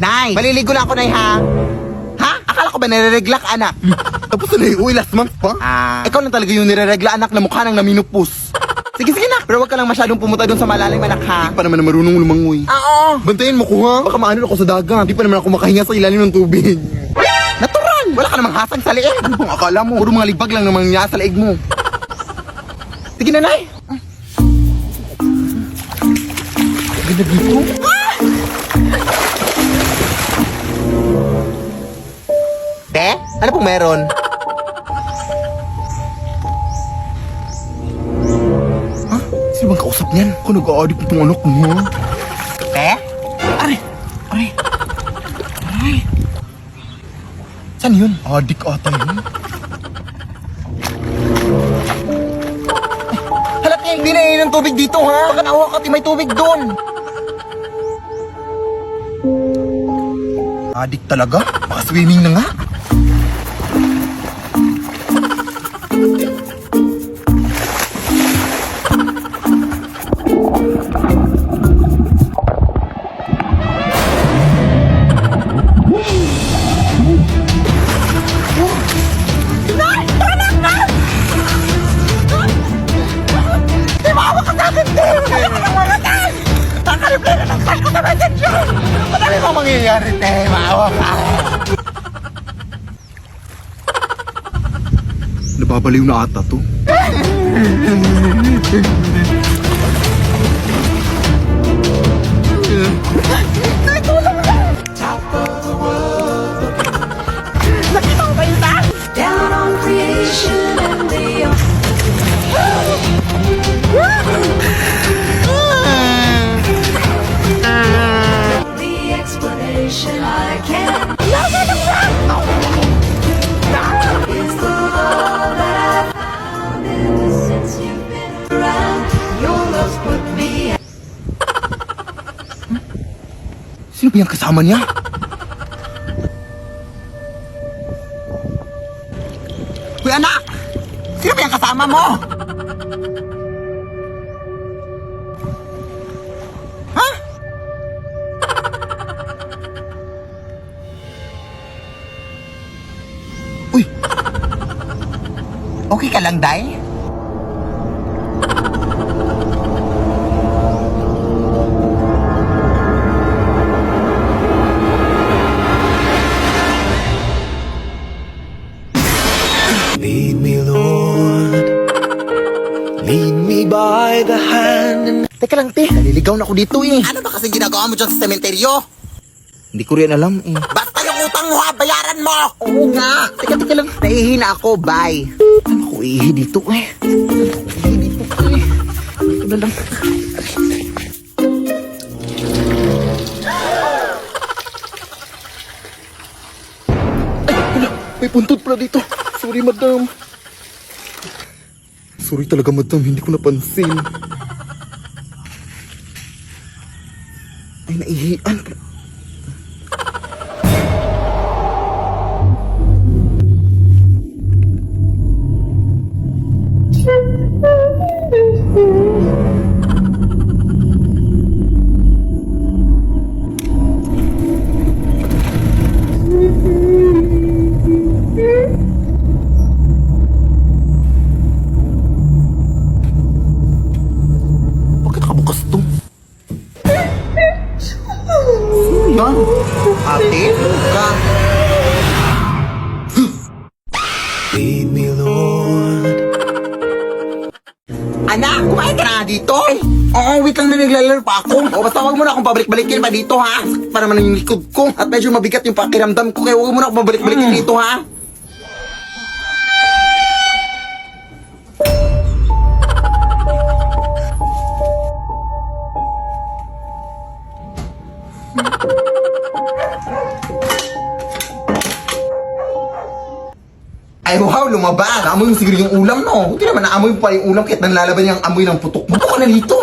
Nay, maliligo lang ako, Nay, ha? Ha? Akala ko ba nire-regla ka, anak? Tapos na uy, last month pa. Ikaw lang talaga yung nire-regla, anak, na mukha nang naminupos. Sige, sige, nak. Pero wag ka lang masyadong pumunta dun sa malalim, anak, ha? Pa naman na marunong lumangoy. Oo. Bantayan mo ko ha. Baka maano ako sa dagat. Di pa naman ako makahinga sa ilalim ng tubig. Natural! Wala ka namang hasang sa liig. Ano bang akala mo? Puro mga libag lang naman niya sa leeg mo. Sige na, Nay. Ganda dito. Te, ano pong meron? Ha? Sino bang kausap niyan? Ako nag-a-adik itong anak mo ha? Te? Are! Are! Are! Saan yun? Adik ata yun. Halat niya, hindi na ng tubig dito, ha? Baka nawa ka, may tubig doon. Adik talaga? Baka swimming na nga. Madami mo mangyayari, te. Maawa ka. Nababaliw na ata to. Nakita ko ba yun, ta? Down on creation and the explanation I can't is the love that I've found ever since you've been around. Your love's put me Sino ba yung kasama niya? Uy, anak! Sino ba yung kasama mo? Ha? Uy! Okay ka lang, Day? Lead me, Lord. Lead me by the hand and Teka lang, te. Naliligaw na ako dito, eh. Ano ba kasi ginagawa mo dyan sa sementeryo? Hindi ko rin alam eh. Basta yung utang mo, ha? Bayaran mo! Oo nga. Teka lang. Nahihina ako, bye. Ano ko ihi dito eh? Ihi dito, eh. Ito na lang. May puntod pala dito. Sorry, madam. Sorry talaga, madam. Hindi ko napansin. Ay, naihian. Bakit nakabukas to? Sino yan? Ate, ka. lead me, Lord. Anak, kumain ka na nga dito. Oo, wait lang na naglalaro pa ako. O, basta wag mo na akong pabalik-balikin pa dito, ha? Para man yung likod ko. At medyo mabigat yung pakiramdam ko. Kaya wag mo na akong pabalik-balikin dito, ha? Ay, wow, lumabas. Naamoy mo siguro yung ulam, no? Hindi naman naamoy mo pa yung ulam kahit nanlalaban yung amoy ng putok. Buto ka na dito.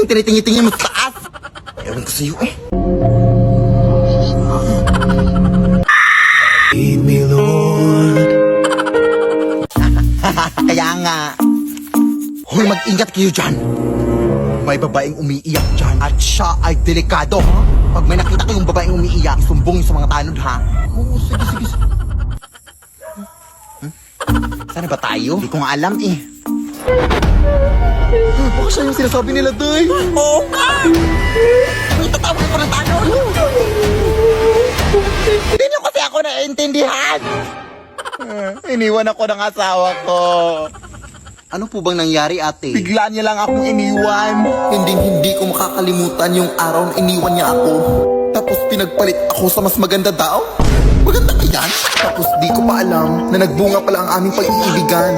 yung tinitingi-tingi mo sa taas? Ewan ko sa'yo eh. Lead me, Lord. Kaya nga. Hoy, mag-ingat kayo dyan. May babaeng umiiyak dyan at siya ay delikado. Pag may nakita kayong babaeng umiiyak, sumbong sa mga tanod ha. Oo, sige. Sana ba tayo? Hindi ko nga alam eh. Baka siya yung sinasabi nila, Day. Oo nga! May tatawag ko ng tanod. Hindi niyo kasi ako naiintindihan. Iniwan ako ng asawa ko. Ano po bang nangyari, ate? Bigla niya lang akong iniwan. Hindi ko makakalimutan yung araw na iniwan niya ako. Tapos pinagpalit ako sa mas maganda daw. Maganda ba yan? Tapos di ko pa alam na nagbunga pala ang aming pag-iibigan.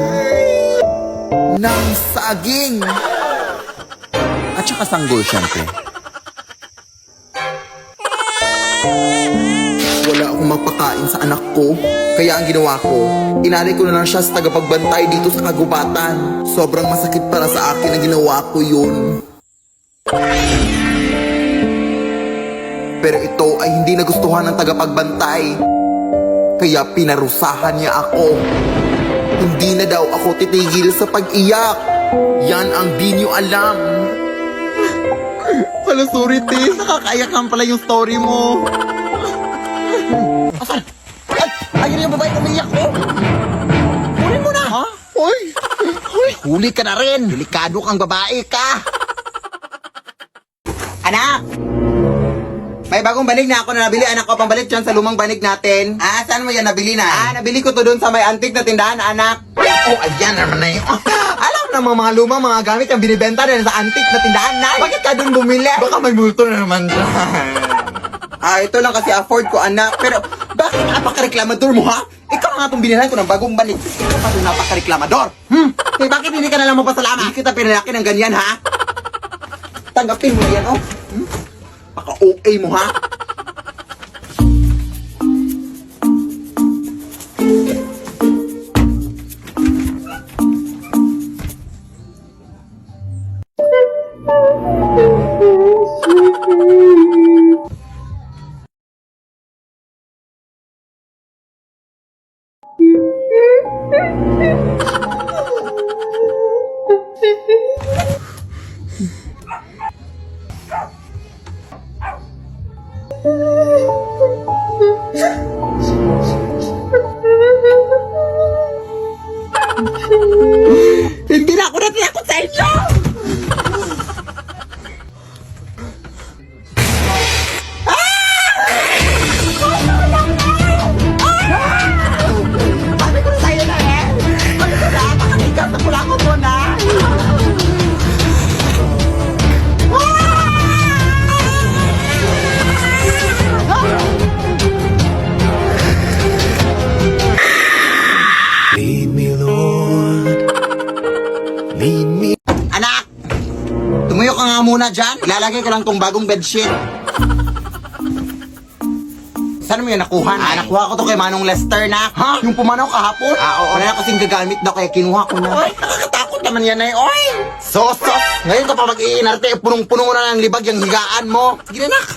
Ng saging. At saka sanggol, syempre. Wala akong mapakain sa anak ko. Kaya ang ginawa ko, inalay ko na lang siya sa tagapagbantay dito sa kagubatan. Sobrang masakit para sa akin ang ginawa ko yun. Pero ito ay hindi nagustuhan ng tagapagbantay. Kaya pinarusahan niya ako. Hindi na daw ako titigil sa pag-iyak. Yan ang di niyo alam. Wala, sorry, te. Nakakaiyak lang pala yung story mo. Asan? Ay! Ayun yung babae umiyak ko! Huli mo na! Ha? Hoy! Huli ka na rin! Delikado kang babae ka! Anak! May bagong banig na ako na nabili. Anak ko, pambalik dyan sa lumang banig natin. Saan mo yan nabili na? Nabili ko to doon sa may antique na tindahan, anak. Oh, ayan naman na yun. Alam na mga lumang mga gamit yung binibenta na sa antique na tindahan na. Bakit ka doon bumili? Baka may multo na naman siya. Ito lang kasi afford ko, anak. Pero, bakit napaka-reklamador mo, ha? Ikaw nga itong binilhan ko ng bagong banig. Ikaw pa itong napaka-reklamador. Bakit hindi ka na lang mapasalamat? Hindi kita pinalaki ng ganyan, ha? Tanggapin mo yan, oh. Paka-OA mo, ha? Hindi na ako natinakot sa inyo! Sabi ko na sa'yo na eh! Sabi ko na, makatigas na pula ko mo na! Lead me, Lord. Lead me. Anak! Tumuyo ka nga muna dyan. Ilalagay ko lang tong bagong bedsheet. Saan mo yan nakuha? Nakuha ko to kay Manong Lester na. Ha? Yung pumanaw kahapon? Oo. Wala na kasing gagamit daw kaya kinuha ko na. Ay, nakakatakot naman yan ay. Oy! Sos! Ngayon ka pa mag-iinarte. Punong-puno na ng libag yung higaan mo. Sige na, nak.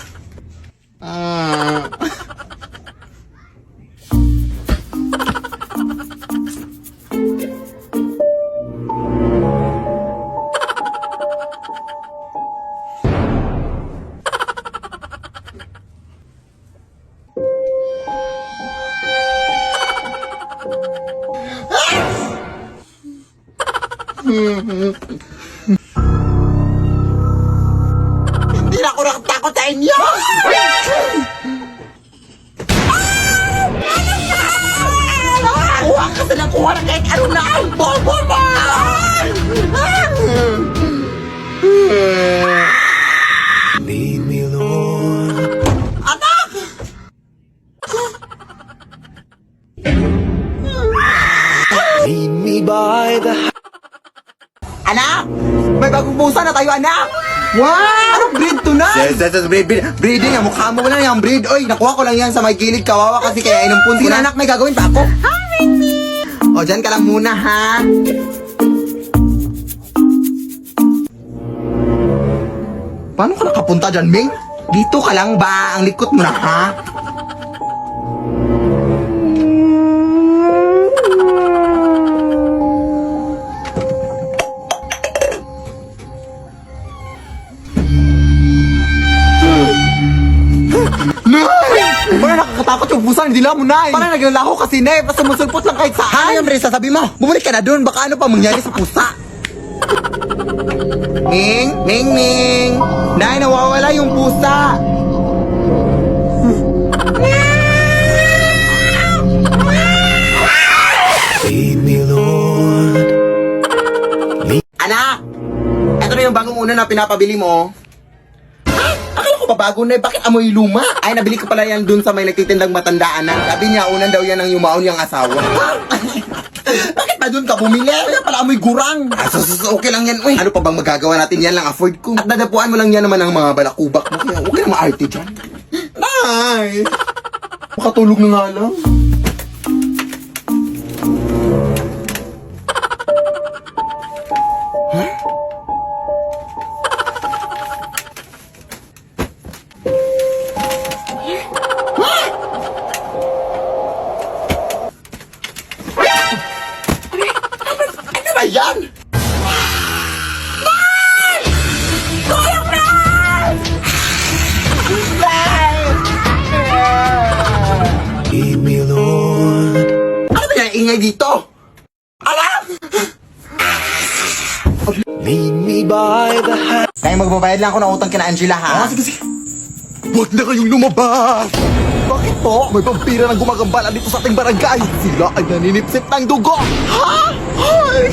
Hindi na ako nakatakot sa inyo! Kuha ka sa nakuha na kahit ano na ang bobo mo! Lead me, Lord. Anak! Lead me by the Anak! May bagong pusa na tayo, anak! Wow! Anong breed to na? Yes, breeding. Ang mukha mo na yung breed. Oy, nakuha ko lang yan sa may gilid. Kawawa kasi kaya inumpun ko na. Anak, may gagawin pa ako. O, dyan ka lang muna, ha? Paano ka nakapunta dyan, Ming? Dito ka lang ba? Ang likot mo na, ha? Nay! Parang nakakatakot yung pusa, hindi lang mo, Nay! Parang naglalaho kasi, Nay. Basta musulpot lang kahit saan. Ano yung sasabi mo? Bumalik ka na doon. Baka ano pa mangyari sa pusa. Ming! Ming! Ming! Nay, nawawala yung pusa. Lead me, Lord. Anak! Ito na yung bagong una na pinapabili mo. Ah, akala ko ba bago na? Bakit amoy luma? Ay, nabili ko pala yan dun sa may nagtitindang matandaan. Sabi niya, unan daw yan ng yumaon yung asawa. Bakit ba dun ka bumili? Kaya pala amoy gurang. Okay lang yan, uy. Ano pa bang magagawa natin? Yan lang afford ko. At dadapuan mo lang yan naman ng mga balakubak mo. Kaya huwag ka na maarte dyan. Nay! Makatulog na nga lang. Ano ba yan? Lead me, Lord. Ano ba yan ingay dito? Alam! Lead me by the hand. Kaya magbabayad lang ako ng utang kina Angela, ha? Sige, sige. Huwag na kayong lumabas! Bakit po? May vampira na gumagambala dito sa ating barangay. Sila ay naninipsip ng dugo. Ha? Ay!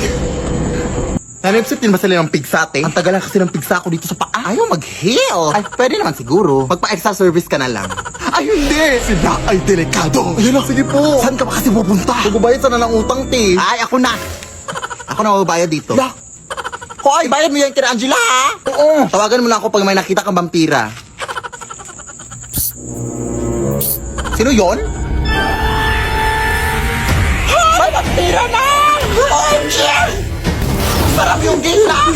Nanipsip din ba sila ng pigsate? Ang tagal lang kasi ng pigsa ko dito sa paa. Ayaw mag-heal. Ay, pwede naman siguro. Magpa-extra service ka na lang. Ay, hindi! Sila ay delikado. Ayun lang, sige po. Saan ka ba kasi pupunta? Magbabayad sana ng utang, te. Ay, ako na. Ako na mababayad dito. Yak! Hoy, bayad mo yan kina Angela, ha? Oo. Tawagan mo lang ako pag may nakita kang vampira. Sino yon? May vampira na! OMG! Sarap yung gila!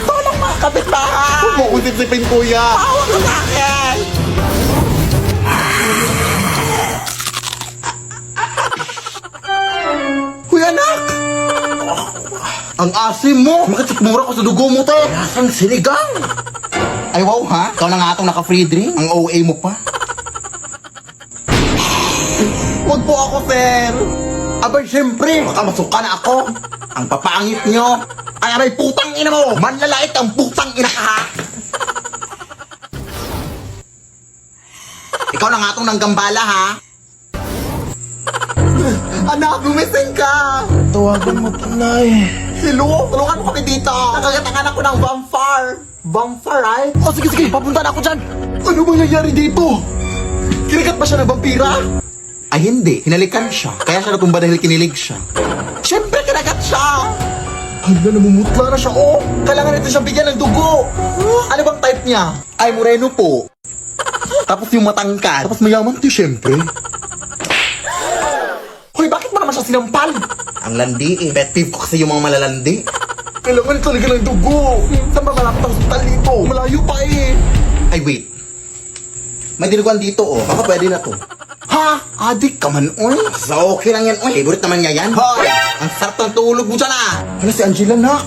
Tolong mga kapitbahay! Huwag mo akong sipsipin, kuya. Tawag ka sa akin! Kuya anak! Ang asim mo! Makatsikmura ko sa dugo mo, te! Lasang sinigang! Ay wow ha? Ikaw na nga itong naka-free drink? Ang OA mo pa? Huwag po ako, sir! Abay, siyempre! Baka masuka na ako! Ang papangit nyo! Ay, aray, putang ina mo! Manlalait ang putang ina ka, ha? Ikaw na nga itong nanggambala, ha? Anak, gumising ka! Tawagan mo to, Nay. Hello? Tulungan mo kami dito! Nakagatangan ako ng vampire! Vampire, right? Oh, sige, sige. Papunta na ako dyan. Ano bang nangyayari dito? Kinagat ba siya ng vampira? Ay, hindi. Hinalikan siya. Kaya siya natumba dahil kinilig siya. Siyempre, kinagat siya! Hala, namumutla na siya, oh. Kailangan natin siyang bigyan ng dugo! Ano bang type niya? Ay, moreno po. Tapos yung matangkad. Tapos mayaman to, syempre. Hoy, bakit mo naman siya sinampal? Ang landi eh. Pet peeve ko kasi yung mga malalandi. Kailangan talaga ng dugo. Saan ba malapit ang hospital dito? Malayo pa eh. Ay, wait. May dinuguan dito, oh. Baka pwede na to. Ha? Adik ka man, oy. So, okay lang yan, oy. Favorite naman niya yan. Hoy! Ang sarap ng tulog mo dyan, ah. Ano si Angela na?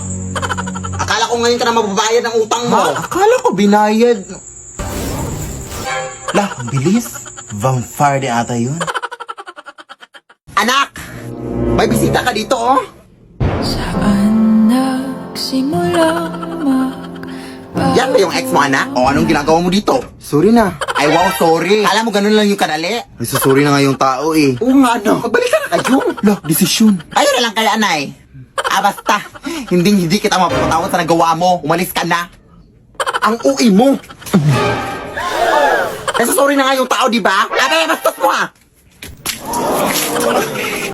Akala ko ngayon ka na mababayad ng utang mo. Ha? Akala ko binayad. Lah, ang bilis. Vampire din ata yun. Anak! May bisita ka dito, oh. Saan nagsimula Yan ba yung ex mo, anak? O anong ginagawa mo dito? Sorry na. Ay, wow, sorry. Kala mo ganun lang yung kadali? Ay, sorry na nga yung tao eh. Oo nga, no. Magbalik ka na kayo. Lah, desisyon. Ayun na lang kaya, anay. Basta. Hindi kita mapapatawad sa nagawa mo. Umalis ka na. Ang uwi mo. Kasi sorry na nga yung tao, di ba? Abay, bastos mo, ah.